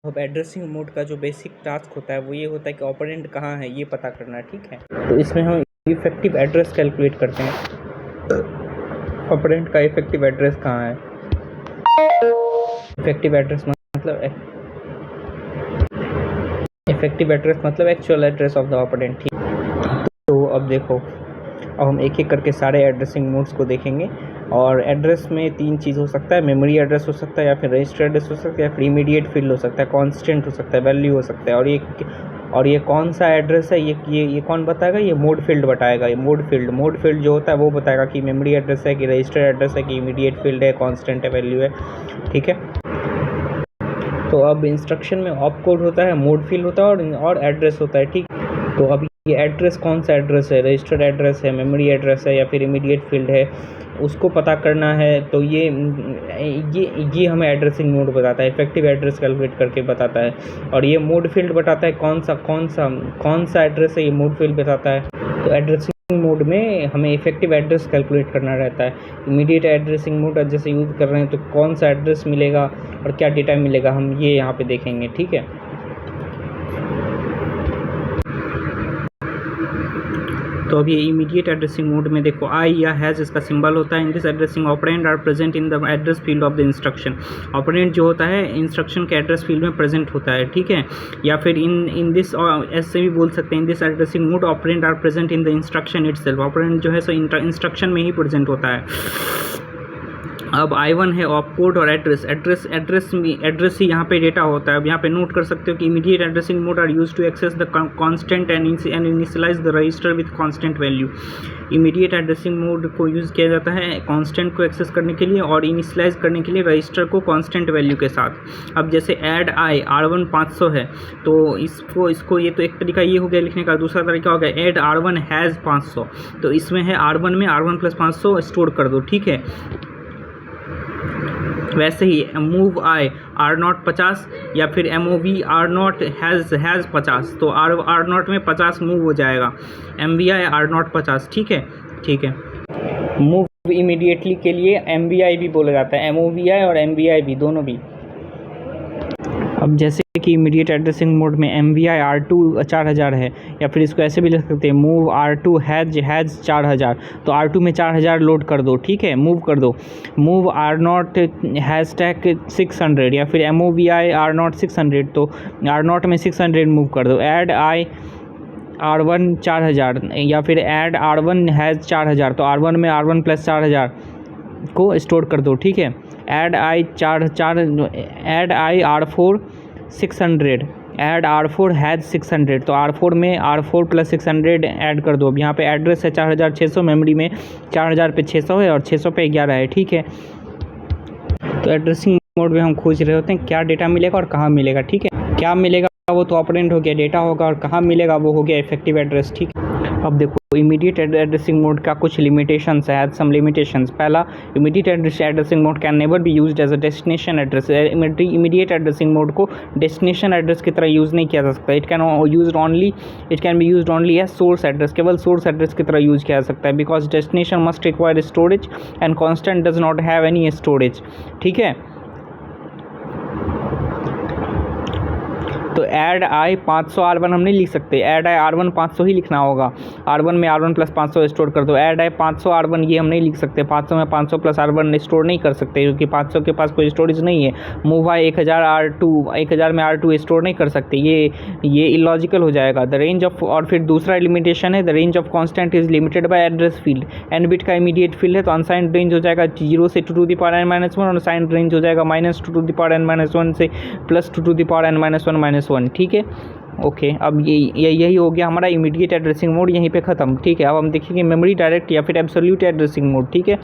अब addressing mode का जो बेसिक टास्क होता है वो ये होता है कि ऑपरेंड कहाँ है ये पता करना, ठीक है। तो इसमें हम इफेक्टिव एड्रेस कैलकुलेट करते हैं। ऑपरेंड का इफेक्टिव एड्रेस कहाँ है? इफेक्टिव एड्रेस मतलब actual address of the operand, ठीक। तो अब देखो, अब हम एक एक करके सारे एड्रेसिंग मोड्स को देखेंगे। और एड्रेस में 3 चीज़ हो सकता है, मेमोरी एड्रेस हो सकता है, या फिर रजिस्टर एड्रेस हो सकता है, या फिर इमीडिएट फील्ड हो सकता है, कांस्टेंट हो सकता है, वैल्यू हो सकता है। और ये कौन सा एड्रेस है ये कौन बताएगा? ये मोड फील्ड बताएगा। ये मोड फील्ड जो होता है वो बताएगा कि मेमोरी एड्रेस है, कि रजिस्टर एड्रेस है, कि इमीडिएट फील्ड है, कांस्टेंट है, वैल्यू है, ठीक है। तो अब इंस्ट्रक्शन में ऑप कोड होता है, मोड फील्ड होता है और एड्रेस होता है, ठीक। तो अब ये एड्रेस कौन सा एड्रेस है? रजिस्टर्ड एड्रेस है, मेमोरी एड्रेस है, या फिर इमीडिएट फील्ड है, उसको पता करना है। तो ये हमें एड्रेसिंग मोड बताता है, इफेक्टिव एड्रेस कैलकुलेट करके बताता है। और ये मोड फील्ड बताता है कौन सा एड्रेस है, ये मोड फील्ड बताता है। तो एड्रेसिंग मोड में हमें इफेक्टिव एड्रेस कैलकुलेट करना रहता है। इमीडिएट एड्रेसिंग मोड जैसे यूज़ कर रहे हैं तो कौन सा एड्रेस मिलेगा और क्या डेटा मिलेगा, हम ये यहाँ पे देखेंगे, ठीक है। तो अब ये इमीडिएट एड्रेसिंग मोड में देखो, आई या हैज़ इसका सिंबल होता है। In this addressing operand are present in the address field of the instruction. Operand जो होता है इंस्ट्रक्शन के एड्रेस फील्ड में प्रेजेंट होता है, ठीक है। या फिर इन दिस ऐसे भी बोल सकते हैं, in this addressing mode operand are present in the instruction itself. Operand जो है सो इंस्ट्रक्शन में ही प्रेजेंट होता है। अब I1 है ऑप कोड और एड्रेस ही यहाँ पे डेटा होता है। अब यहाँ पे नोट कर सकते हो कि immediate addressing mode are use to access the constant and initialise the register with constant value. Immediate addressing mode को यूज़ किया जाता है कांस्टेंट को एक्सेस करने के लिए और इनिशियलाइज करने के लिए रजिस्टर को कांस्टेंट वैल्यू के साथ। अब जैसे ऐड आई R1 500 है, तो इसको ये तो एक तरीका ये हो गया लिखने का। दूसरा तरीका हो गया ऐड R1 हैज़ 500, तो इसमें है R1 में R1 + 500 स्टोर कर दो, ठीक है। वैसे ही मूव आई R0 50 या फिर MOV R0 हैज़ 50, तो R0 में 50 मूव हो जाएगा। MVI R0 50, ठीक है। मूव इमीडिएटली के लिए MVI भी बोला जाता है, MOVI और MVI भी, दोनों भी। अब जैसे कि इमीडिएट एड्रेसिंग मोड में MVI R2 4000 है, या फिर इसको ऐसे भी लिख सकते हैं मूव R2 हैज़ 4000, तो R2 में 4000 लोड कर दो, ठीक है, मूव कर दो। मूव R0 हैशटैग 600 या फिर MOVI R0 600, तो R0 में 600 मूव कर दो। ऐड आई R1 4000 या फिर ऐड R1 हैज़ 4000, तो R1 में R1 + 4000 को स्टोर कर दो, ठीक है। Add I R4 600, add R4 has 600, तो R4 में R4 + 600 ऐड कर दो। अब यहाँ पे एड्रेस है 4600, मेमोरी में 4000 पे 600 है और 600 पे 11 है, ठीक है। तो एड्रेसिंग मोड में हम खोज रहे होते हैं क्या डेटा मिलेगा और कहाँ मिलेगा, ठीक है। क्या मिलेगा वो तो ऑपरेंड हो गया, डेटा होगा, और कहाँ मिलेगा वो हो गया इफेक्टिव एड्रेस, ठीक है। अब देखो इमीडिएट एड्रेसिंग मोड का कुछ लिमिटेशंस है, सम लिमिटेशंस। पहला, immediate addressing mode can never be used as a destination address. Immediate addressing mode को डेस्टिनेशन एड्रेस की तरह यूज़ नहीं किया जा सकता। It can be used only as source address, केवल सोर्स एड्रेस की तरह यूज़ किया जा सकता है। Because destination must require storage and constant does not have any storage, ठीक है। तो ऐड आई 500 R1 हम नहीं लिख सकते, ऐड आई R1 500 ही लिखना होगा। R1 में R1 + 500 स्टोर कर दो। ऐड आई 500 R1 ये हम नहीं लिख सकते, 500 में 500 + R1 स्टोर नहीं कर सकते क्योंकि 500 के पास कोई स्टोरेज नहीं है। मूव आई 1000 1000 में R2 स्टोर नहीं कर सकते, ये इलॉजिकल हो जाएगा। द रेंज ऑफ, और फिर दूसरा लिमिटेशन है, the range of constant is limited by address field. n bit का इमीडिएट फील्ड है तो अनसाइंड रेंज हो जाएगा 0 से 2 to the power n - 1, और साइंड रेंज हो जाएगा -2 to the power n - 1 से +2 to the power n - 1, ठीक है। ओके, अब यही हो गया हमारा इमीडिएट एड्रेसिंग मोड, यहीं पे ख़त्म, ठीक है। अब हम देखेंगे मेमोरी डायरेक्ट या फिर एब्सोल्यूट एड्रेसिंग मोड, ठीक है।